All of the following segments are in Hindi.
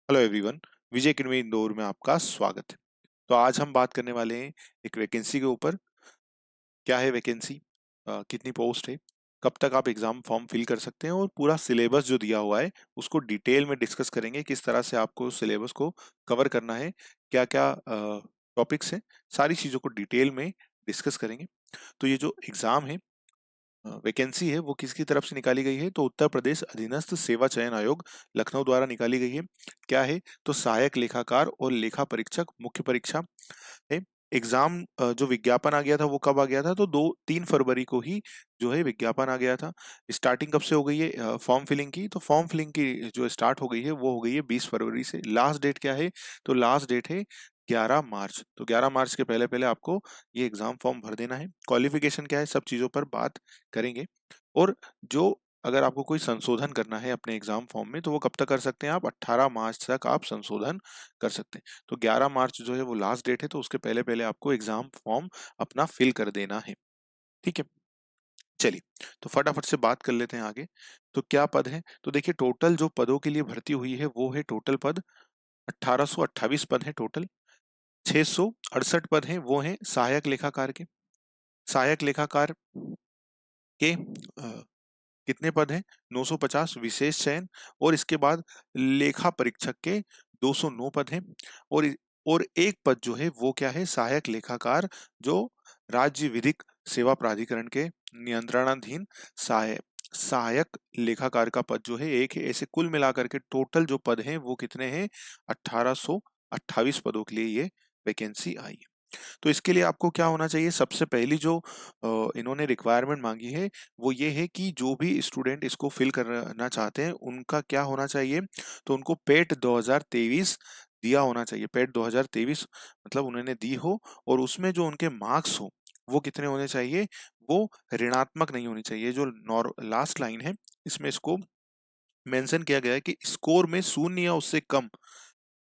Hello everyone. विजय किनवी इंदौर में आपका स्वागत है। तो आज हम बात करने वाले हैं एक वैकेंसी के ऊपर। क्या है वैकेंसी, कितनी पोस्ट है, कब तक आप एग्जाम फॉर्म फिल कर सकते हैं और पूरा सिलेबस जो दिया हुआ है उसको डिटेल में डिस्कस करेंगे। किस तरह से आपको सिलेबस को कवर करना है, क्या क्या टॉपिक्स हैं, सारी चीज़ों को डिटेल में डिस्कस करेंगे। तो ये जो एग्ज़ाम है, वैकेंसी है, वो किसकी तरफ से निकाली गई है? तो उत्तर प्रदेश अधीनस्थ सेवा चयन आयोग लखनऊ द्वारा निकाली गई है। क्या है? तो सहायक लेखाकार और लेखा परीक्षक मुख्य परीक्षा है। एग्जाम जो विज्ञापन आ गया था वो कब आ गया था? तो 2-3 फरवरी को ही जो है विज्ञापन आ गया था। स्टार्टिंग कब से हो गई है फॉर्म फिलिंग की? तो फॉर्म फिलिंग की जो स्टार्ट हो गई है वो हो गई है 20 फरवरी से। लास्ट डेट क्या है? तो लास्ट डेट है 11 मार्च। तो 11 मार्च के पहले पहले आपको ये एग्जाम फॉर्म भर देना है। क्वालिफिकेशन क्या है, सब चीजों पर बात करेंगे। और जो अगर आपको कोई संशोधन करना है अपने एग्जाम फॉर्म में तो वो कब तक कर सकते हैं आप? 18 मार्च तक आप संशोधन कर सकते हैं। तो 11 मार्च जो है वो लास्ट डेट है, तो उसके पहले पहले आपको एग्जाम फॉर्म अपना फिल कर देना है। ठीक है, चलिए तो फटाफट से बात कर लेते हैं आगे। तो क्या पद है? तो देखिए, टोटल जो पदों के लिए भर्ती हुई है वो है टोटल पद 1828 पद है टोटल। 668 पद हैं वो हैं सहायक लेखाकार के। सहायक लेखाकार के कितने पद हैं? 950 विशेष चयन। और इसके बाद लेखा परीक्षक के 209 पद हैं। और और एक पद जो है वो क्या है? सहायक लेखाकार, जो राज्य विधिक सेवा प्राधिकरण के नियंत्रणाधीन सहायक सहायक लेखाकार का पद जो है एक है। ऐसे कुल मिलाकर के टोटल जो पद हैं वो कितने हैं? 1828 पदों के लिए ये वैकेंसी आई है। तो इसके लिए आपको क्या होना चाहिए? सबसे पहली जो इन्होंने रिक्वायरमेंट मांगी है वो ये है कि जो भी स्टूडेंट इसको फिल करना चाहते हैं उनका क्या होना चाहिए? तो उनको पेट 2023 दिया होना चाहिए। पेट 2023 मतलब उन्होंने दी हो, और उसमें जो उनके मार्क्स हो वो कितने होने चाहिए? वो ऋणात्मक नहीं होनी चाहिए। जो लास्ट लाइन है इसमें इसको मेंशन किया गया है कि स्कोर में 0 या उससे कम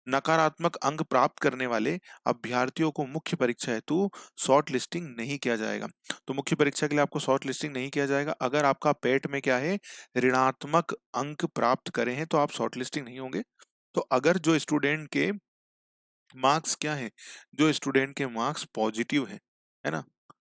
नकारात्मक अंक प्राप्त करने वाले अभ्यर्थियों को मुख्य परीक्षा हेतु शॉर्ट लिस्टिंग नहीं किया जाएगा। तो मुख्य परीक्षा के लिए आपको शॉर्ट लिस्टिंग नहीं किया जाएगा। अगर आपका पेट में क्या है, ऋणात्मक अंक प्राप्त करे हैं, तो आप शॉर्ट लिस्टिंग नहीं होंगे। तो अगर जो स्टूडेंट के मार्क्स क्या है, जो स्टूडेंट के मार्क्स पॉजिटिव है ना,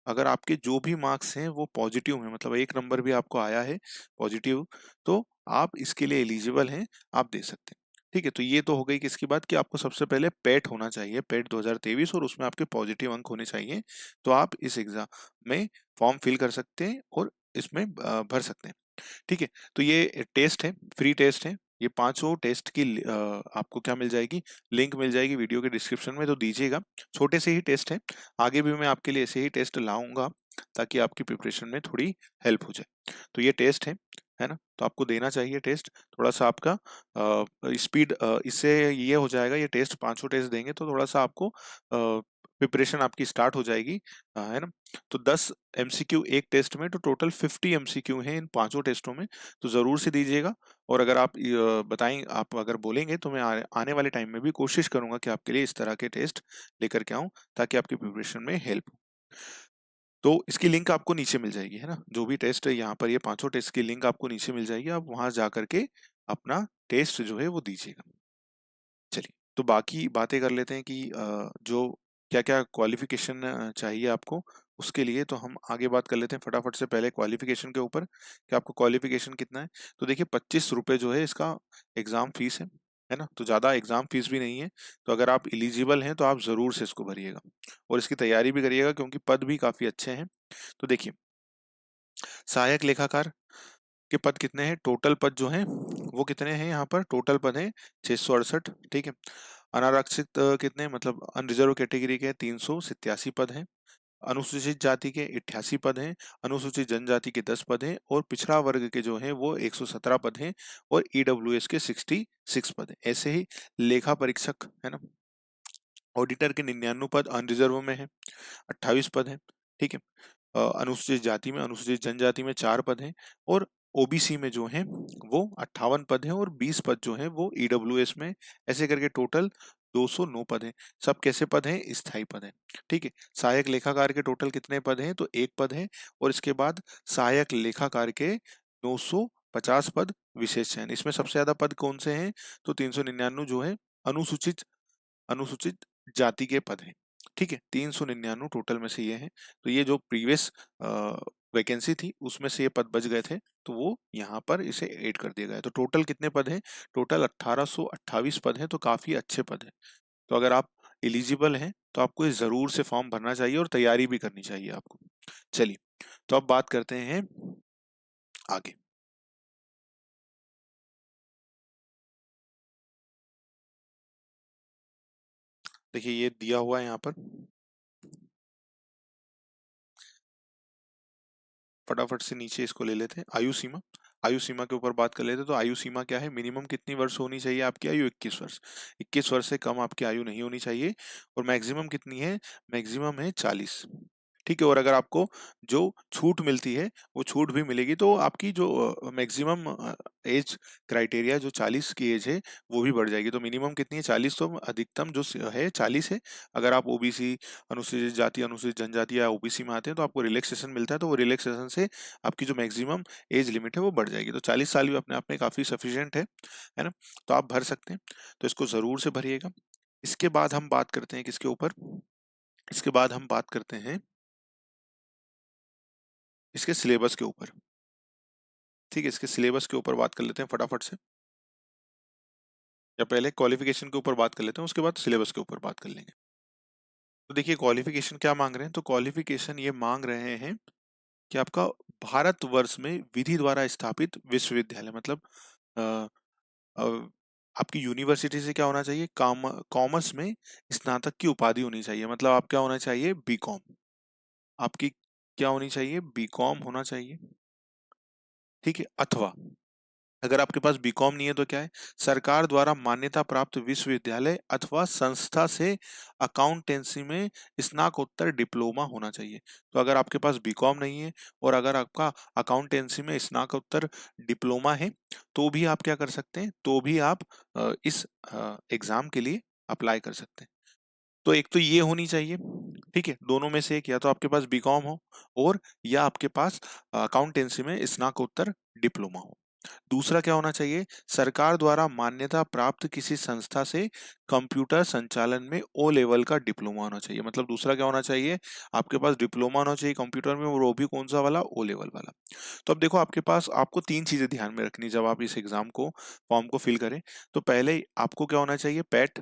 अगर आपके जो भी मार्क्स हैं वो पॉजिटिव हैं, मतलब एक नंबर भी आपको आया है पॉजिटिव, तो आप इसके लिए एलिजिबल हैं, आप दे सकते हैं। ठीक है, तो ये तो हो गई किसकी बात कि आपको सबसे पहले पेट होना चाहिए, पेट 2023, और उसमें आपके पॉजिटिव अंक होने चाहिए। तो आप इस एग्जाम में फॉर्म फिल कर सकते हैं और इसमें भर सकते हैं। ठीक है, तो ये टेस्ट है, फ्री टेस्ट है। ये पांचों टेस्ट की आपको क्या मिल जाएगी? लिंक मिल जाएगी वीडियो के डिस्क्रिप्शन में, तो दीजिएगा। छोटे से ही टेस्ट है, आगे भी मैं आपके लिए ऐसे ही टेस्ट लाऊंगा ताकि आपकी प्रिपरेशन में थोड़ी हेल्प हो जाए। तो ये टेस्ट है ना, तो आपको देना चाहिए टेस्ट। थोड़ा सा आपका स्पीड इससे ये हो जाएगा, ये टेस्ट पांचों टेस्ट देंगे तो थोड़ा सा आपको प्रिपरेशन आपकी स्टार्ट हो जाएगी, है ना। तो 10 एमसीक्यू एक टेस्ट में, तो टोटल 50 एमसीक्यू हैं इन पांचों टेस्टों में। तो जरूर से दीजिएगा। और अगर आप बताएं, आप अगर बोलेंगे तो मैं आने वाले टाइम में भी कोशिश करूंगा कि आपके लिए इस तरह के टेस्ट लेकर के आऊं ताकि आपकी प्रिपरेशन में हेल्प हो। तो इसकी लिंक आपको नीचे मिल जाएगी, है ना। जो भी टेस्ट है यहाँ पर, ये पांचों टेस्ट की लिंक आपको नीचे मिल जाएगी, आप वहां जा करके अपना टेस्ट जो है वो दीजिएगा। चलिए, तो बाकी बातें कर लेते हैं कि जो क्या क्या क्वालिफिकेशन चाहिए आपको उसके लिए। तो हम आगे बात कर लेते हैं फटाफट से, पहले क्वालिफिकेशन के ऊपर कि आपको क्वालिफिकेशन कितना है। तो देखिए, 25 रुपये जो है इसका एग्जाम फीस है ना। तो ज़्यादा एग्जाम फीस भी नहीं है। तो अगर आप एलिजिबल हैं तो आप ज़रूर से इसको भरिएगा और इसकी तैयारी भी करिएगा, क्योंकि पद भी काफ़ी अच्छे हैं। तो देखिए, सहायक लेखाकार के पद कितने हैं? टोटल पद जो हैं वो कितने हैं? यहाँ पर टोटल पद हैं 668। ठीक है, अनारक्षित कितने, मतलब अनरिजर्व कैटेगरी के 387 पद हैं। अनुसूचित जाति के 88 पद हैं। अनुसूचित जनजाति के 10 पद हैं। और पिछड़ा वर्ग के जो हैं वो 117 पद हैं। और ईडब्ल्यूएस के 66 पद हैं। ऐसे ही लेखा परीक्षक, है ना, ऑडिटर के 99 पद अनरिजर्व में है, 28 पद हैं। ठीक है, अनुसूचित जाति में, अनुसूचित जनजाति में 4 पद हैं। और ओबीसी में जो हैं वो 58 पद हैं, और 20 पद जो हैं वो ईडब्ल्यूएस में। ऐसे करके टोटल 209 पद हैं। सब कैसे पद हैं? स्थायी पद हैं। ठीक है, सहायक लेखाकार के टोटल कितने पद हैं? तो एक पद है। और इसके बाद सहायक लेखाकार के 50 पद विशेष चयन। इसमें सबसे ज्यादा पद कौन से हैं? तो 399 जो है अनुसूचित अनुसूचित जाति के पद हैं। ठीक है, 399 टोटल में से ये हैं। तो ये जो प्रीवियस वैकेंसी थी उसमें से ये पद बच गए थे, तो वो यहाँ पर इसे ऐड कर दिया गया है। तो टोटल कितने पद हैं? टोटल 1828 पद हैं, तो काफी अच्छे पद हैं। तो अगर आप एलिजिबल हैं तो आपको ये जरूर से फॉर्म भरना चाहिए और तैयारी भी करनी चाहिए आपको। चलिए, तो अब बात करते हैं आगे। देखिए ये दिया हुआ है यहाँ पर, फटाफट से नीचे इसको ले लेते हैं। आयु सीमा, आयु सीमा के ऊपर बात कर लेते हैं। तो आयु सीमा क्या है? मिनिमम कितनी वर्ष होनी चाहिए आपकी आयु? 21 वर्ष। 21 वर्ष से कम आपकी आयु नहीं होनी चाहिए। और मैक्सिमम कितनी है? मैक्सिमम है 40। ठीक है, और अगर आपको जो छूट मिलती है वो छूट भी मिलेगी, तो आपकी जो मैक्सिमम एज क्राइटेरिया जो 40 की एज है वो भी बढ़ जाएगी। तो मिनिमम कितनी है? 40। तो अधिकतम जो है 40 है। अगर आप ओबीसी, अनुसूचित जाति, अनुसूचित जनजाति या ओबीसी में आते हैं तो आपको रिलैक्सेशन मिलता है, तो वो रिलैक्सेशन से आपकी जो मैक्सिमम एज लिमिट है वो बढ़ जाएगी। तो 40 साल भी अपने आप में काफी सफिशिएंट है ना? तो आप भर सकते हैं, तो इसको जरूर से भरिएगा। इसके बाद हम बात करते हैं किसके ऊपर? इसके बाद हम बात करते हैं इसके सिलेबस के ऊपर। ठीक है, इसके सिलेबस के ऊपर बात कर लेते हैं फटाफट से, या पहले क्वालिफिकेशन के ऊपर बात कर लेते हैं, उसके बाद सिलेबस के ऊपर बात कर लेंगे। तो देखिए क्वालिफिकेशन क्या मांग रहे हैं? तो क्वालिफिकेशन ये मांग रहे हैं कि आपका भारतवर्ष में विधि द्वारा स्थापित विश्वविद्यालय, मतलब अ, अ, आपकी यूनिवर्सिटी से क्या होना चाहिए? कॉमर्स में स्नातक की उपाधि होनी चाहिए। मतलब आप क्या होना चाहिए? बीकॉम। आपकी क्या होनी चाहिए? बीकॉम होना चाहिए। ठीक है, अथवा अगर आपके पास बीकॉम नहीं है तो क्या है? सरकार द्वारा मान्यता प्राप्त विश्वविद्यालय अथवा संस्था से अकाउंटेंसी में स्नातकोत्तर डिप्लोमा होना चाहिए। तो अगर आपके पास बीकॉम नहीं है और अगर आपका अकाउंटेंसी में स्नातकोत्तर डिप्लोमा है, तो भी आप क्या कर सकते हैं? तो भी आप इस एग्जाम के लिए अप्लाई कर सकते हैं। तो एक तो ये होनी चाहिए। ठीक है, दोनों में से एक, या तो आपके पास बीकॉम हो और या आपके पास अकाउंटेंसी में स्नातकोत्तर डिप्लोमा हो। दूसरा क्या होना चाहिए? सरकार द्वारा मान्यता प्राप्त किसी संस्था से कंप्यूटर संचालन में ओ लेवल का डिप्लोमा होना चाहिए। मतलब दूसरा क्या होना चाहिए? आपके पास डिप्लोमा होना चाहिए कंप्यूटर में, और वो भी कौन सा वाला? ओ लेवल वाला। तो अब देखो आपके पास, आपको तीन चीजें ध्यान में रखनी जब आप इस एग्जाम को, फॉर्म को फिल करें। तो पहले आपको क्या होना चाहिए? पैट,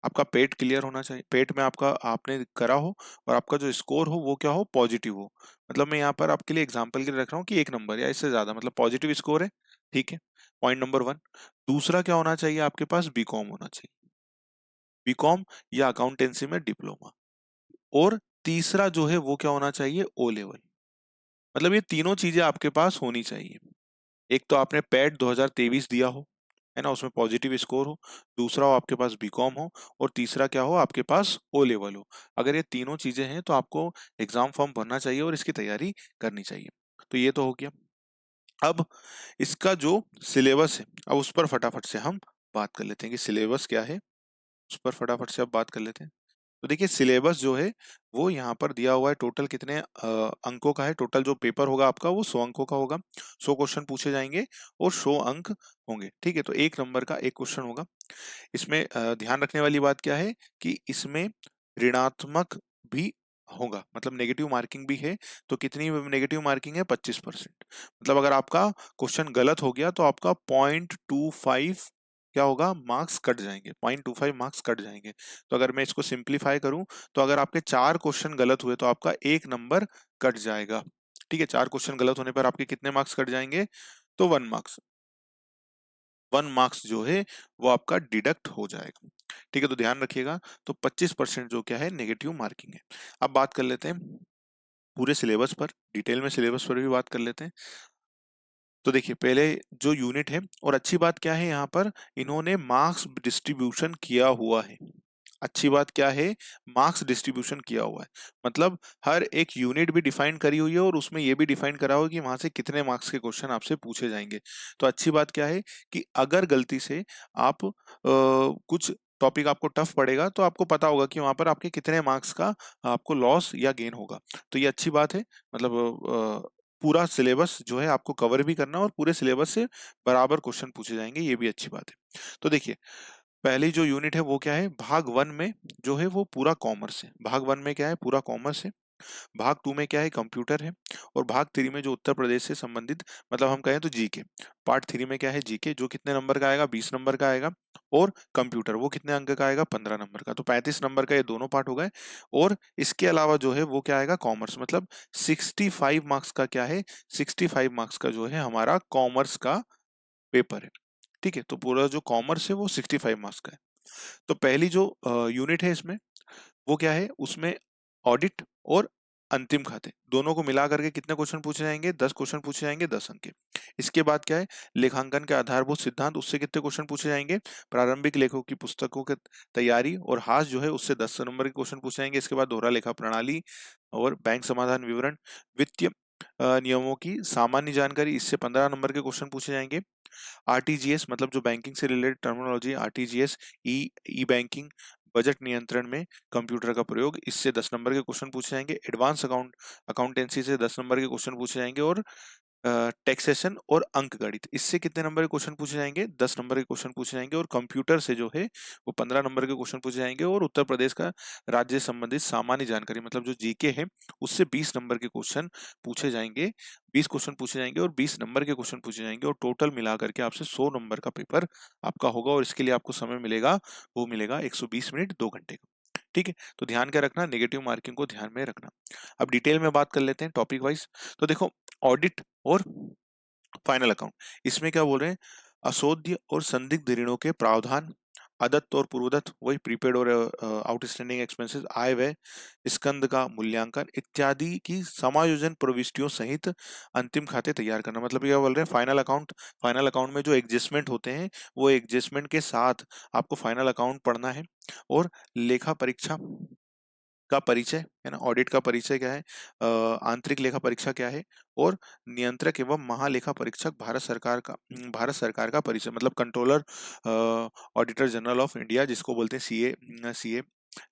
आपका पेट क्लियर होना चाहिए। पेट में आपका आपने करा हो और आपका जो स्कोर हो वो क्या हो? पॉजिटिव हो। मतलब मैं यहाँ पर आपके लिए एग्जांपल के लिए रख रहा हूँ कि 1 नंबर या इससे ज्यादा, मतलब पॉजिटिव स्कोर है। ठीक है, पॉइंट नंबर 1। दूसरा क्या होना चाहिए? आपके पास बीकॉम होना चाहिए, बीकॉम या अकाउंटेंसी में डिप्लोमा। और तीसरा जो है वो क्या होना चाहिए? O level. मतलब ये तीनों चीजें आपके पास होनी चाहिए। एक तो आपने पैट 2023 दिया हो, है ना, उसमें पॉजिटिव स्कोर हो। दूसरा हो आपके पास बीकॉम हो। और तीसरा क्या हो? आपके पास ओ लेवल हो। अगर ये तीनों चीजें हैं तो आपको एग्जाम फॉर्म भरना चाहिए और इसकी तैयारी करनी चाहिए। तो ये तो हो गया। अब इसका जो सिलेबस है, अब उस पर फटाफट से हम बात कर लेते हैं कि सिलेबस क्या है। उस पर फटाफट से अब बात कर लेते हैं। तो देखिए सिलेबस जो है वो यहाँ पर दिया हुआ है। टोटल कितने अंकों का है? टोटल जो पेपर होगा आपका वो 100 अंकों का होगा। 100 क्वेश्चन पूछे जाएंगे और 100 अंक होंगे। ठीक है, तो 1 नंबर का एक क्वेश्चन होगा। इसमें ध्यान रखने वाली बात क्या है कि इसमें ऋणात्मक भी होगा, मतलब नेगेटिव मार्किंग भी है। तो कितनी नेगेटिव मार्किंग है? 25%। मतलब अगर आपका क्वेश्चन गलत हो गया तो आपका 0.25 क्या होगा? मार्क्स कट जाएंगे, 0.25 मार्क्स कट जाएंगे। तो अगर मैं इसको सिंप्लीफाई करूं तो अगर आपके 4 क्वेश्चन गलत हुए तो आपका 1 नंबर कट जाएगा। ठीक है, 4 क्वेश्चन गलत होने पर आपके कितने मार्क्स कट जाएंगे? तो 1 मार्क्स। 1 मार्क्स जो है वो आपका डिडक्ट हो जाएगा। ठीक है, तो ध्यान रखिएगा। तो 25% जो क्या है? नेगेटिव मार्किंग है। अब बात कर लेते हैं पूरे सिलेबस पर, डिटेल में सिलेबस पर भी बात कर लेते हैं। तो देखिए पहले जो यूनिट है, और अच्छी बात क्या है यहाँ पर, इन्होंने मार्क्स डिस्ट्रीब्यूशन किया हुआ है। अच्छी बात क्या है? मार्क्स डिस्ट्रीब्यूशन किया हुआ है। मतलब हर एक यूनिट भी डिफाइन करी हुई है और उसमें यह भी डिफाइन करा हुआ है कि वहां से कितने मार्क्स के क्वेश्चन आपसे पूछे जाएंगे। तो अच्छी बात क्या है कि अगर गलती से आप कुछ टॉपिक आपको टफ पड़ेगा तो आपको पता होगा कि वहां पर आपके कितने मार्क्स का आपको लॉस या गेन होगा। तो ये अच्छी बात है। मतलब पूरा सिलेबस जो है आपको कवर भी करना है और पूरे सिलेबस से बराबर क्वेश्चन पूछे जाएंगे, ये भी अच्छी बात है। तो देखिए, पहली जो यूनिट है वो क्या है, भाग वन में जो है वो पूरा कॉमर्स है। भाग वन में क्या है, पूरा कॉमर्स है। भाग टू में क्या है, कंप्यूटर है। और भाग थ्री में जो उत्तर प्रदेश से संबंधित, मतलब हम कहें तो जीके, पार्ट थ्री में क्या है, जीके, जो कितने नंबर का आएगा, 20 नंबर का आएगा। और कंप्यूटर वो कितने अंक का आएगा, 15 नंबर का। तो 35 नंबर का ये दोनों पार्ट हो गए। और इसके अलावा जो है वो क्या आएगा, कॉमर्स, मतलब 65 मार्क्स का क्या है, 65 मार्क्स का जो है हमारा कॉमर्स का पेपर है। ठीक है, तो पूरा जो कॉमर्स है वो 65 मार्क्स का है। तो पहली जो यूनिट है इसमें, वो क्या है, उसमें ऑडिट और अंतिम खाते दोनों को मिला करके कितने क्वेश्चन पूछे जाएंगे, 10 क्वेश्चन पूछे जाएंगे, 10 अंक के। इसके बाद क्या है, लेखांकन के आधारभूत सिद्धांत, उससे कितने क्वेश्चन पूछे जाएंगे, प्रारंभिक लेखों की पुस्तकों की तैयारी और हास जो है उससे 10 नंबर के क्वेश्चन पूछे जाएंगे। इसके बाद दोहरा लेखा प्रणाली और बैंक समाधान विवरण, वित्तीय नियमों की सामान्य जानकारी, इससे 15 नंबर के क्वेश्चन पूछे जाएंगे। आरटीजीएस, मतलब जो बैंकिंग से रिलेटेड टर्मिनोलॉजी, आरटीजीएस, ई ई बैंकिंग, बजट नियंत्रण में कंप्यूटर का प्रयोग, इससे 10 नंबर के क्वेश्चन पूछे जाएंगे। एडवांस अकाउंटेंसी से 10 नंबर के क्वेश्चन पूछे जाएंगे। और टैक्सेशन और अंक गणित, इससे कितने नंबर के क्वेश्चन पूछे जाएंगे, 10 नंबर के क्वेश्चन पूछे जाएंगे। और कंप्यूटर से जो है वो 15 नंबर के क्वेश्चन पूछे जाएंगे। और उत्तर प्रदेश का राज्य संबंधित सामान्य जानकारी, मतलब जो जीके है, उससे 20 नंबर के क्वेश्चन पूछे जाएंगे। 20 क्वेश्चन पूछे जाएंगे और 20 नंबर के क्वेश्चन पूछे जाएंगे। और टोटल मिला करके आपसे 100 नंबर का पेपर आपका होगा। और इसके लिए आपको समय मिलेगा, वो मिलेगा 120 मिनट 2 घंटे का। ठीक है, तो ध्यान क्या रखना, नेगेटिव मार्किंग को ध्यान में रखना। अब डिटेल में बात कर लेते हैं टॉपिक वाइज। तो देखो, ऑडिट और फाइनल अकाउंट, इसमें क्या बोल रहे हैं, अशोध्य और संदिग्ध ऋणों के प्रावधान, अदत्त और पूर्वदत्त, वही प्रीपेड और आउटस्टैंडिंग एक्सपेंसेस, आय व्यय, स्कंद का मूल्यांकन इत्यादि की समायोजन प्रविष्टियों सहित अंतिम खाते तैयार करना। मतलब क्या बोल रहे हैं, फाइनल अकाउंट, फाइनल अकाउंट में जो एडजस्टमेंट होते हैं वो एडजस्टमेंट के साथ आपको फाइनल अकाउंट पढ़ना है। और लेखा परीक्षा का परिचय है ना, ऑडिट का परिचय क्या है, आंतरिक लेखा परीक्षा क्या है, और नियंत्रक एवं महालेखा परीक्षक भारत सरकार का परिचय, मतलब controller auditor general of India, जिसको बोलते हैं सीए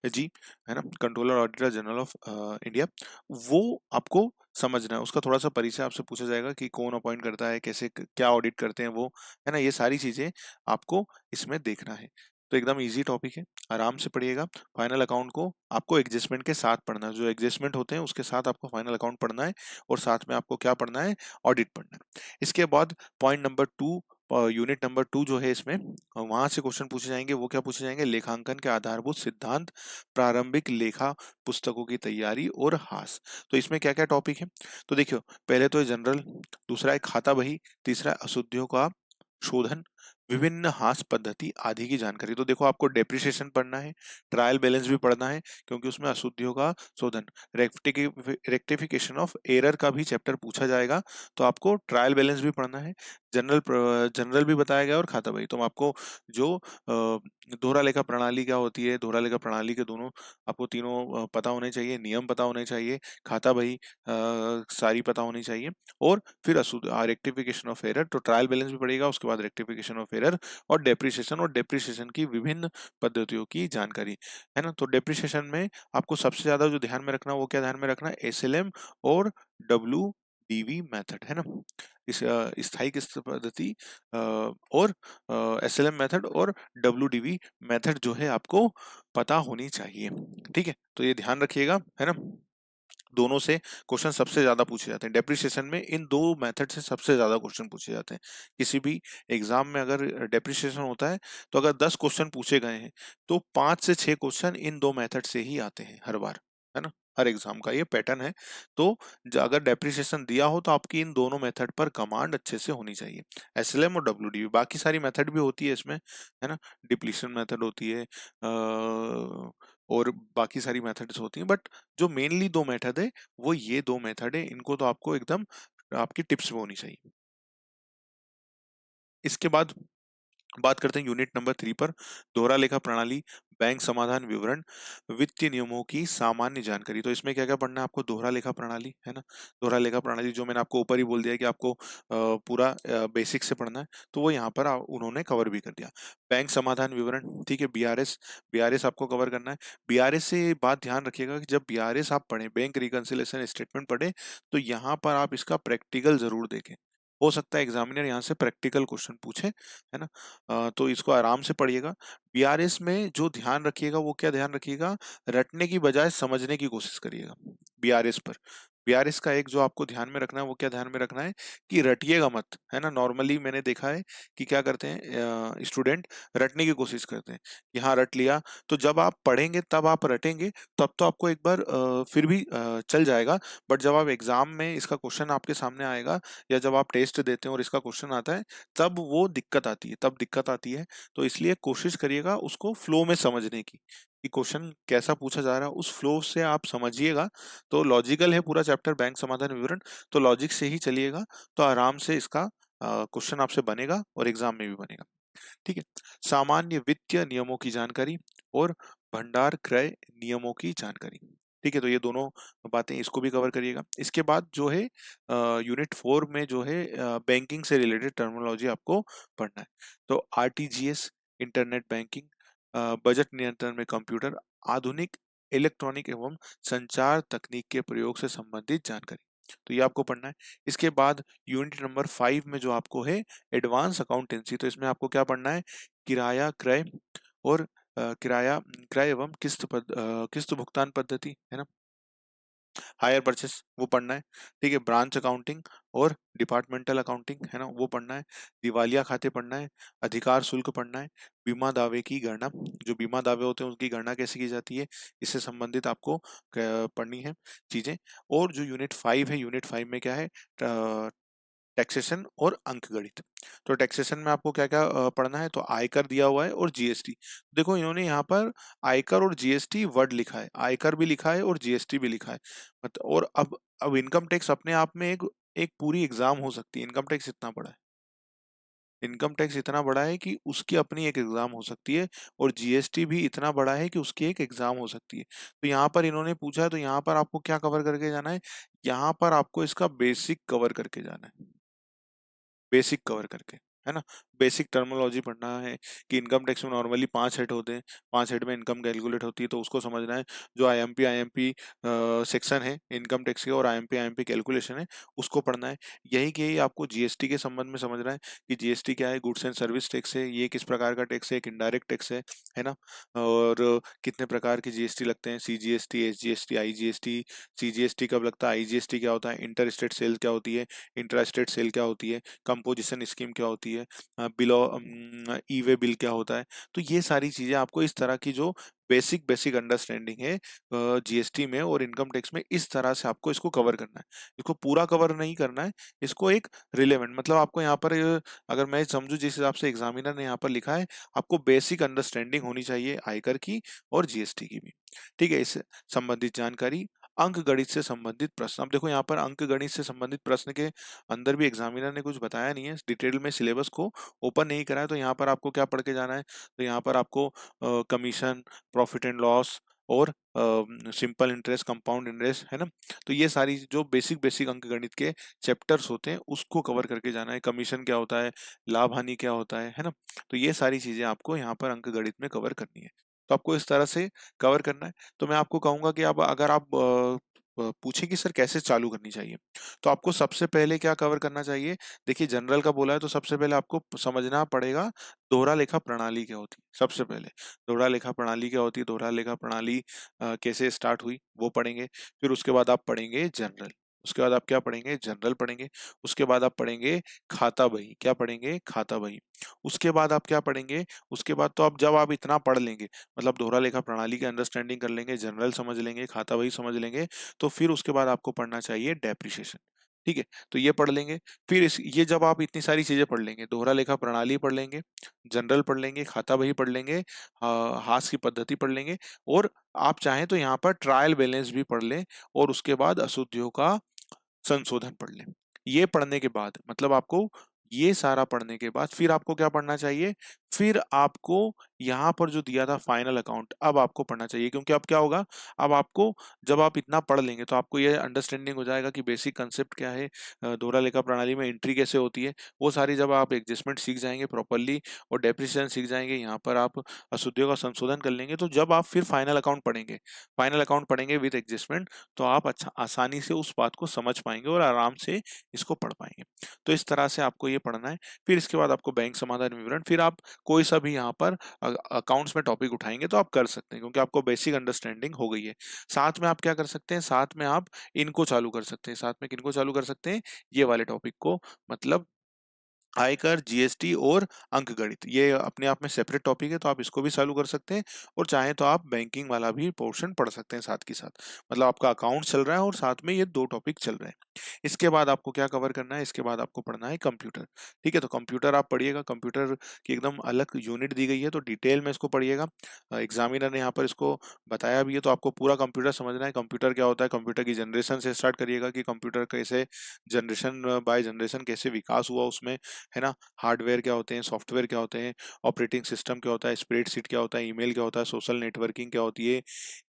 जी, है ना, controller auditor general of India, वो आपको समझना है। उसका थोड़ा सा परिचय आपसे पूछा जाएगा कि कौन अपॉइंट करता है, कैसे क्या ऑडिट करते हैं वो, है ना, ये सारी चीजें आपको इसमें देखना है। तो एकदम इजी टॉपिक है, आराम से पढ़िएगा। फाइनल अकाउंट को आपको एडजस्टमेंट के साथ पढ़ना है, जो एडजस्टमेंट होते हैं उसके साथ आपको फाइनल अकाउंट पढ़ना है। और साथ में आपको क्या पढ़ना है, ऑडिट पढ़ना है। इसके बाद point number two, unit number 2 जो है इसमें, वहां से क्वेश्चन पूछे जाएंगे। वो क्या पूछे जाएंगे, लेखांकन के आधारभूत सिद्धांत, प्रारंभिक लेखा पुस्तकों की तैयारी और हास। तो इसमें क्या क्या टॉपिक है, तो देखियो, पहले तो है जनरल, दूसरा है खाता बही, तीसरा है अशुद्धियों का शोधन, विभिन्न हास पद्धति आदि की जानकारी। तो देखो, आपको डेप्रिसिएशन पढ़ना है, ट्रायल बैलेंस भी पढ़ना है, क्योंकि उसमें अशुद्धियों का शोधन, रेक्टिफिकेशन ऑफ एरर का भी चैप्टर पूछा जाएगा। तो आपको ट्रायल बैलेंस भी पढ़ना है, जनरल भी बताया गया और खाता बही। तो आपको जो दोहरा लेखा प्रणाली क्या होती है, दोहरा लेखा प्रणाली के दोनों आपको तीनों पता होने चाहिए, नियम पता होने चाहिए, खाता बही सारी पता होनी चाहिए। और फिर अशुद्ध रेक्टिफिकेशन ऑफ एरर, तो ट्रायल बैलेंस भी पड़ेगा, उसके बाद रेक्टिफिकेशन ऑफ एरर और डेप्रिसिएशन की विभिन्न पद्धतियों की जानकारी, है ना। तो डेप्रिसिएशन में आपको सबसे ज्यादा जो ध्यान में रखना, वो क्या ध्यान में रखना है, एसएलएम और डब्ल्यू मेथड, है ना। इस स्थायी किस्त पद्धति और एसएलएम मेथड और डब्ल्यू मेथड जो है आपको पता होनी चाहिए। ठीक है, तो ये ध्यान रखिएगा, है ना। दोनों से क्वेश्चन सबसे ज्यादा पूछे जाते हैं, डेप्रिसिएशन में इन दो मेथड से सबसे ज्यादा क्वेश्चन पूछे जाते हैं। किसी भी एग्जाम में अगर डेप्रिसिएशन होता है, तो अगर 10 क्वेश्चन पूछे गए हैं, तो 5 से 6 क्वेश्चन इन दो मेथड से ही आते हैं हर बार, है ना। हर एग्जाम का ये पैटर्न है। तो अगर डेप्रिसिएशन दिया हो, तो आपकी इन दोनों मेथड पर कमांड अच्छे से होनी चाहिए, एसएलएम और डब्ल्यूडीवी। बाकी सारी मेथड भी होती है इसमें, है ना, डिप्लीशन मेथड होती है, और बाकी सारी मेथड्स होती हैं, बट जो मेनली दो मेथड है, वो ये दो मेथड है, इनको तो आपको एकदम आपकी टिप्स में होनी चाहिए। इसके बाद बात करते हैं यूनिट नंबर 3 पर, दोहरा लेखा प्रणाली, बैंक समाधान विवरण, वित्तीय नियमों की सामान्य जानकारी। तो इसमें क्या क्या पढ़ना है आपको? दोहरा लेखा प्रणाली है ना, दोहरा लेखा प्रणाली जो मैंने आपको ऊपर ही बोल दिया कि आपको पूरा बेसिक से पढ़ना है, तो वो यहाँ पर उन्होंने कवर भी कर दिया। बैंक समाधान विवरण, ठीक है, बीआरएस, बीआरएस आपको कवर करना है। बीआरएस से ये बात ध्यान रखिएगा कि जब बीआरएस आप पढ़ें, बैंक रिकंसिलिएशन स्टेटमेंट पढ़ें, तो यहाँ पर आप इसका प्रैक्टिकल जरूर देखें। हो सकता है एग्जामिनर यहाँ से प्रैक्टिकल क्वेश्चन पूछे, है ना। तो इसको आराम से पढ़िएगा। बीआरएस में जो ध्यान रखिएगा वो क्या ध्यान रखिएगा, रटने की बजाय समझने की कोशिश करिएगा बीआरएस पर। बीआरएस का एक जो आपको ध्यान में रखना है वो क्या ध्यान में रखना है कि रटिएगा मत, है ना। नॉर्मली मैंने देखा है कि क्या करते हैं स्टूडेंट, रटने की कोशिश करते हैं कि हाँ रट लिया, तो जब आप पढ़ेंगे तब आप रटेंगे, तब तो आपको एक बार फिर भी चल जाएगा। बट जब आप एग्जाम में इसका क्वेश्चन आपके सामने आएगा, या जब आप टेस्ट देते हैं और इसका क्वेश्चन आता है, तब वो दिक्कत आती है, तब दिक्कत आती है। तो इसलिए कोशिश करिएगा उसको फ्लो में समझने की, कि क्वेश्चन कैसा पूछा जा रहा है उस फ्लो से आप समझिएगा। तो लॉजिकल है पूरा चैप्टर बैंक समाधान विवरण, तो लॉजिक से ही चलिएगा, तो आराम से इसका क्वेश्चन आपसे बनेगा और एग्जाम में भी बनेगा। ठीक है। सामान्य वित्तीय नियमों की जानकारी और भंडार क्रय नियमों की जानकारी, ठीक है, तो ये दोनों बातें इसको भी कवर करिएगा। इसके बाद जो है यूनिट 4 में जो है बैंकिंग से रिलेटेड टर्मिनोलॉजी आपको पढ़ना है। तो आरटीजीएस, इंटरनेट बैंकिंग, बजट नियंत्रण में कंप्यूटर, आधुनिक इलेक्ट्रॉनिक एवं संचार तकनीक के प्रयोग से संबंधित जानकारी, तो ये आपको पढ़ना है। इसके बाद यूनिट नंबर 5 में जो आपको है एडवांस अकाउंटेंसी, तो इसमें आपको क्या पढ़ना है, किराया क्रय और किराया क्रय एवं किस्त भुगतान पद्धति, है ना, हायर परचेस वो पढ़ना है। ठीक है, ब्रांच अकाउंटिंग और डिपार्टमेंटल अकाउंटिंग, है ना, वो पढ़ना है। दिवालिया खाते पढ़ना है। अधिकार शुल्क पढ़ना है। बीमा दावे की गणना, जो बीमा दावे होते हैं उनकी गणना कैसे की जाती है, इससे संबंधित आपको पढ़नी है चीजें। और जो यूनिट 5 है, यूनिट 5 में क्या है, टैक्सेशन और अंकगणित। तो टैक्सेशन में आपको क्या क्या पढ़ना है, तो आयकर दिया हुआ है और जीएसटी। देखो इन्होंने यहाँ पर आयकर और जीएसटी वर्ड लिखा है, आयकर भी लिखा है और जीएसटी भी लिखा है। मतलब और अब इनकम टैक्स अपने आप में एक एक पूरी एग्जाम हो सकती है। इनकम टैक्स इतना बड़ा है, इनकम टैक्स इतना बड़ा है कि उसकी अपनी एक एग्जाम हो सकती है, और जीएसटी भी इतना बड़ा है कि उसकी एक एग्जाम हो सकती है। तो यहाँ पर इन्होंने पूछा है, तो यहाँ पर आपको क्या कवर करके जाना है, यहाँ पर आपको इसका बेसिक कवर करके जाना है, बेसिक कवर करके, है ना। बेसिक टर्मिनोलॉजी पढ़ना है कि इनकम टैक्स में नॉर्मली 5 हेड होते हैं, 5 हेड में इनकम कैलकुलेट होती है, तो उसको समझना है। जो आईएमपी सेक्शन है इनकम टैक्स के और आईएमपी कैलकुलेशन है, उसको पढ़ना है। यही कि यही आपको जीएसटी के संबंध में समझना है कि जीएसटी क्या है, गुड्स एंड सर्विस टैक्स है, ये किस प्रकार का टैक्स है, एक इनडायरेक्ट टैक्स है ना। और कितने प्रकार के जीएसटी लगते हैं, सीजीएसटी, एसजीएसटी, आईजीएसटी। सीजीएसटी कब लगता है, आईजीएसटी क्या होता है, इंटर स्टेट सेल क्या होती है, इंट्रा स्टेट सेल क्या होती है, कंपोजिशन स्कीम क्या होती है, बिलो ई वे बिल क्या होता है। तो ये सारी चीजें आपको इस तरह की जो बेसिक बेसिक अंडरस्टैंडिंग है जीएसटी में और इनकम टैक्स में, इस तरह से आपको इसको कवर करना है। इसको पूरा कवर नहीं करना है, इसको एक रिलेवेंट, मतलब आपको यहाँ पर अगर मैं समझूं जिस हिसाब से एग्जामिनर ने यहाँ पर लिखा है, आपको बेसिक अंडरस्टैंडिंग होनी चाहिए आयकर की और जीएसटी की भी। ठीक है, इससे संबंधित जानकारी। अंक गणित से संबंधित प्रश्न, अब देखो यहाँ पर अंक गणित से संबंधित प्रश्न के अंदर भी एग्जामिनर ने कुछ बताया नहीं है, डिटेल में सिलेबस को ओपन नहीं करा है। तो यहाँ पर आपको क्या पढ़ के जाना है, तो यहाँ पर आपको कमीशन, प्रॉफिट एंड लॉस और सिंपल इंटरेस्ट, कंपाउंड इंटरेस्ट, है ना। तो ये सारी जो बेसिक बेसिक अंक गणित के चैप्टर्स होते हैं उसको कवर करके जाना है। कमीशन क्या होता है, लाभ हानि क्या होता है ना। तो ये सारी चीजें आपको यहाँ पर अंक गणित में कवर करनी है। तो आपको इस तरह से कवर करना है। तो मैं आपको कहूंगा कि अब अगर आप पूछे कि सर कैसे चालू करनी चाहिए, तो आपको सबसे पहले क्या कवर करना चाहिए। देखिए जनरल का बोला है, तो सबसे पहले आपको समझना पड़ेगा दोहरा लेखा प्रणाली क्या होती है। सबसे पहले दोहरा लेखा प्रणाली क्या होती है, दोहरा लेखा प्रणाली कैसे स्टार्ट हुई वो पढ़ेंगे। फिर उसके बाद आप पढ़ेंगे जनरल, उसके बाद आप क्या पढ़ेंगे, जनरल पढ़ेंगे। उसके बाद आप पढ़ेंगे खाता बही, क्या पढ़ेंगे, खाता बही। उसके बाद आप क्या पढ़ेंगे, उसके बाद तो आप जब आप इतना पढ़ लेंगे, मतलब दोहरा लेखा प्रणाली की अंडरस्टैंडिंग कर लेंगे, जनरल समझ लेंगे, खाता बही समझ लेंगे, तो फिर उसके बाद आपको पढ़ना चाहिए डेप्रिसिएशन। ठीक है, तो ये पढ़ लेंगे। फिर ये जब आप इतनी सारी चीजें पढ़ लेंगे, दोहरा लेखा प्रणाली पढ़ लेंगे, जनरल पढ़ लेंगे, खाता बही पढ़ लेंगे, हास की पद्धति पढ़ लेंगे, और आप चाहें तो यहाँ पर ट्रायल बैलेंस भी पढ़ लें, और उसके बाद अशुद्धियों का संशोधन पढ़ लें। ये पढ़ने के बाद मतलब आपको ये सारा पढ़ने के बाद फिर आपको क्या पढ़ना चाहिए, फिर आपको यहाँ पर जो दिया था फाइनल अकाउंट, अब आपको पढ़ना चाहिए, क्योंकि अब क्या होगा, अब आपको जब आप इतना पढ़ लेंगे तो आपको ये अंडरस्टैंडिंग हो जाएगा कि बेसिक कंसेप्ट क्या है, दोहरा लेखा प्रणाली में एंट्री कैसे होती है, वो सारी जब आप एडजस्टमेंट सीख जाएंगे प्रॉपरली और डेप्रिसिएशन सीख जाएंगे, यहाँ पर आप अशुद्धियों का संशोधन कर लेंगे, तो जब आप फिर फाइनल अकाउंट पढ़ेंगे विद एडजस्टमेंट, तो आप अच्छा आसानी से उस बात को समझ पाएंगे और आराम से इसको पढ़ पाएंगे। तो इस तरह से आपको ये पढ़ना है। फिर इसके बाद आपको बैंक समाधान विवरण, फिर आप कोई सा भी यहाँ पर अकाउंट्स में टॉपिक उठाएंगे तो आप कर सकते हैं, क्योंकि आपको बेसिक अंडरस्टैंडिंग हो गई है। साथ में आप क्या कर सकते हैं, साथ में आप इनको चालू कर सकते हैं। साथ में किनको चालू कर सकते हैं, ये वाले टॉपिक को, मतलब आयकर, जीएसटी और अंकगणित, ये अपने आप में सेपरेट टॉपिक है, तो आप इसको भी चालू कर सकते हैं। और चाहे तो आप बैंकिंग वाला भी पोर्शन पढ़ सकते हैं साथ के साथ, मतलब आपका अकाउंट चल रहा है और साथ में ये दो टॉपिक चल रहे हैं। इसके बाद आपको क्या कवर करना है, इसके बाद आपको पढ़ना है कंप्यूटर। ठीक है, तो कंप्यूटर आप पढ़िएगा, कंप्यूटर की एकदम अलग यूनिट दी गई है, तो डिटेल में इसको पढ़िएगा। एग्जामिनर ने यहाँ पर इसको बताया भी है, तो आपको पूरा कंप्यूटर समझना है। कंप्यूटर क्या होता है, कंप्यूटर की जनरेशन से स्टार्ट करिएगा कि कंप्यूटर कैसे जनरेशन बाय जनरेशन कैसे विकास हुआ उसमें, है ना। हार्डवेयर क्या होते हैं, सॉफ्टवेयर क्या होते हैं, ऑपरेटिंग सिस्टम क्या होता है, स्प्रेडशीट क्या होता है, ईमेल क्या होता है, सोशल नेटवर्किंग क्या होती है,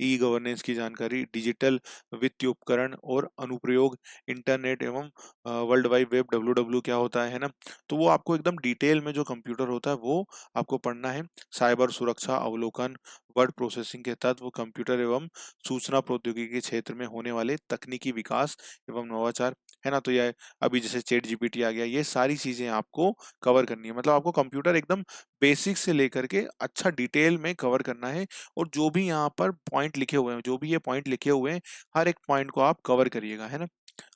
ई गवर्नेंस की जानकारी, डिजिटल वित्तीय उपकरण और अनुप्रयोग, इंटरनेट एवं वर्ल्ड वाइड वेब डब्ल्यू क्या होता है ना। तो वो आपको एकदम डिटेल में जो कंप्यूटर होता है वो आपको पढ़ना है। साइबर सुरक्षा अवलोकन, वर्ड प्रोसेसिंग के तत्व, कंप्यूटर एवं सूचना प्रौद्योगिकी के क्षेत्र में होने वाले तकनीकी विकास एवं नवाचार, है ना। तो यह अभी जैसे चैट जीपीटी आ गया, ये सारी चीजें आपको कवर करनी है। मतलब आपको कंप्यूटर एकदम बेसिक से लेकर के अच्छा डिटेल में कवर करना है। और जो भी यहाँ पर पॉइंट लिखे हुए हैं, जो भी ये पॉइंट लिखे हुए हैं, हर एक पॉइंट को आप कवर करिएगा, है ना।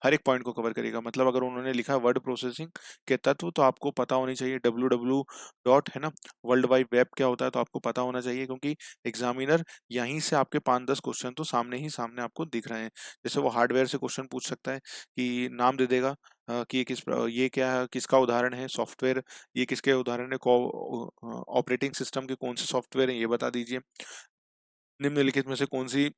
हर एक पॉइंट को कवर करिएगा, मतलब अगर उन्होंने लिखा है वर्ड प्रोसेसिंग के तत्व, तो आपको पता होनी चाहिए डब्ल्यू डॉट, है ना, वर्ल्ड वाइड वेब क्या होता है, तो आपको पता होना चाहिए, क्योंकि एग्जामिनर यहीं से आपके 5-10 क्वेश्चन तो सामने ही सामने आपको दिख रहे हैं। जैसे वो हार्डवेयर से क्वेश्चन पूछ सकता है कि नाम दे देगा कि ये क्या है, किसका उदाहरण है, सॉफ्टवेयर ये किसके उदाहरण है, ऑपरेटिंग सिस्टम के कौन से सॉफ्टवेयर है ये बता दीजिए, निम्नलिखित में से कौन सी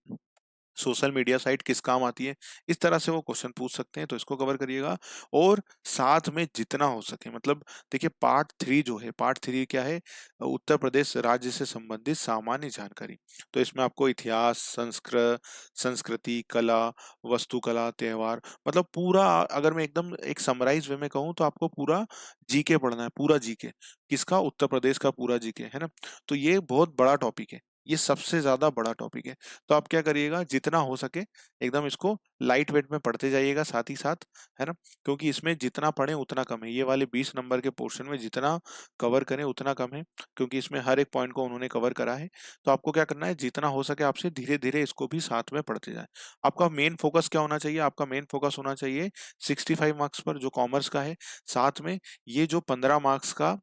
सोशल मीडिया साइट किस काम आती है। इस तरह से वो क्वेश्चन पूछ सकते हैं, तो इसको कवर करिएगा। और साथ में जितना हो सके, मतलब देखिए पार्ट 3 जो है, पार्ट 3 क्या है, उत्तर प्रदेश राज्य से संबंधित सामान्य जानकारी। तो इसमें आपको इतिहास, संस्कृति, कला, वास्तुकला, त्योहार, मतलब पूरा, अगर मैं एकदम एक समराइज वे में कहूँ तो आपको पूरा जीके पढ़ना है, पूरा जीके किसका, उत्तर प्रदेश का पूरा जीके, है ना। तो ये बहुत बड़ा टॉपिक है, ये सबसे ज्यादा बड़ा टॉपिक है। तो आप क्या करिएगा, जितना हो सके एकदम इसको लाइट वेट में पढ़ते जाइएगा साथ ही साथ, है ना। क्योंकि इसमें जितना पढ़ें उतना कम है, ये वाले 20 नंबर के पोर्शन में जितना कवर करें उतना कम है, क्योंकि इसमें हर एक पॉइंट को उन्होंने कवर करा है। तो आपको क्या करना है, जितना हो सके आपसे धीरे धीरे इसको भी साथ में पढ़ते जाए। आपका मेन फोकस क्या होना चाहिए, आपका मेन फोकस होना चाहिए 65 मार्क्स पर, जो कॉमर्स का है। साथ में ये जो 15 मार्क्स का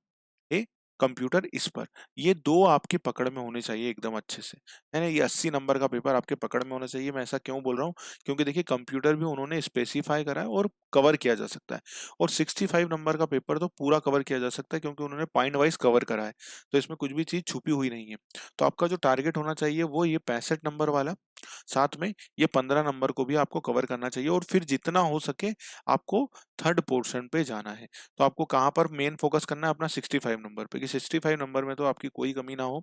ए कंप्यूटर, इस पर, ये दो आपकी पकड़ में होने चाहिए एकदम अच्छे से, है ना। ये 80 नंबर का पेपर आपके पकड़ में होना चाहिए। मैं ऐसा क्यों बोल रहा हूँ, क्योंकि देखिए कंप्यूटर भी उन्होंने स्पेसिफाई करा है और कवर किया जा सकता है। और 65 नंबर का पेपर तो पूरा कवर किया जा सकता है, क्योंकि उन्होंने पॉइंट वाइज कवर करा है, तो इसमें कुछ भी चीज छुपी हुई नहीं है। तो आपका जो टारगेट होना चाहिए वो ये 65 नंबर वाला, साथ में ये 15 नंबर को भी आपको कवर करना चाहिए। और फिर जितना हो सके आपको थर्ड पोर्शन पे जाना है। तो आपको कहाँ पर मेन फोकस करना है, अपना 65 नंबर पे, कि 65 नंबर में तो आपकी कोई कमी ना हो।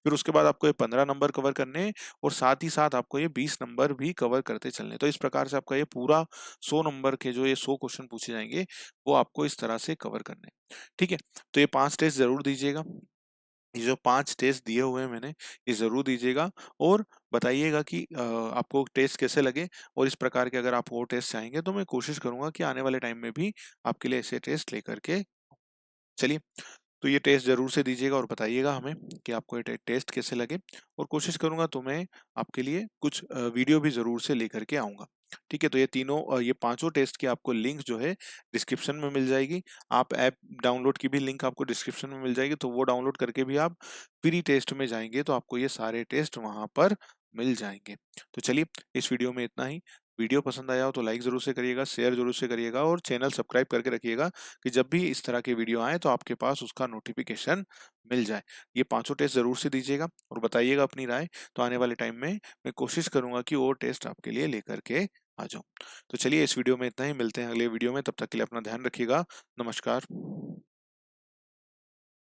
फिर उसके बाद आपको ये 15 नंबर कवर करने हैं, और साथ ही साथ आपको ये 20 नंबर भी कवर करते चलने। तो इस प्रकार से आपका ये पूरा 100 नंबर के जो ये 100 क्वेश्चन पूछे जाएंगे, वो आपको इस तरह से कवर करने हैं। ठीक है, तो ये 5 टेस्ट जरूर दीजिएगा। ये जो 5 टेस्ट दिए हुए हैं मैंने, ये ज़रूर दीजिएगा। और बताइएगा कि आपको टेस्ट कैसे लगे। और इस प्रकार के अगर आप और टेस्ट चाहेंगे तो मैं कोशिश करूँगा कि आने वाले टाइम में भी आपके लिए ऐसे टेस्ट लेकर के, चलिए, तो ये टेस्ट ज़रूर से दीजिएगा और बताइएगा हमें कि आपको ये टेस्ट कैसे लगे। और कोशिश करूँगा तो मैं आपके लिए कुछ वीडियो भी ज़रूर से लेकर के आऊँगा। ठीक है, तो ये पांचों टेस्ट की आपको लिंक जो है डिस्क्रिप्शन में मिल जाएगी। आप ऐप डाउनलोड की भी लिंक आपको डिस्क्रिप्शन में मिल जाएगी, तो वो डाउनलोड करके भी आप प्री टेस्ट में जाएंगे तो आपको ये सारे टेस्ट वहाँ पर मिल जाएंगे। तो चलिए, इस वीडियो में इतना ही। वीडियो पसंद आया हो तो लाइक ज़रूर से करिएगा, शेयर ज़रूर से करिएगा, और चैनल सब्सक्राइब करके रखिएगा, कि जब भी इस तरह के वीडियो आए तो आपके पास उसका नोटिफिकेशन मिल जाए। ये पांचों टेस्ट जरूर से दीजिएगा और बताइएगा अपनी राय। तो आने वाले टाइम में मैं कोशिश करूंगा कि और टेस्ट आपके लिए लेकर के आ जाऊं। तो चलिए, इस वीडियो में इतना ही, मिलते हैं अगले वीडियो में, तब तक के लिए अपना ध्यान रखिएगा। नमस्कार।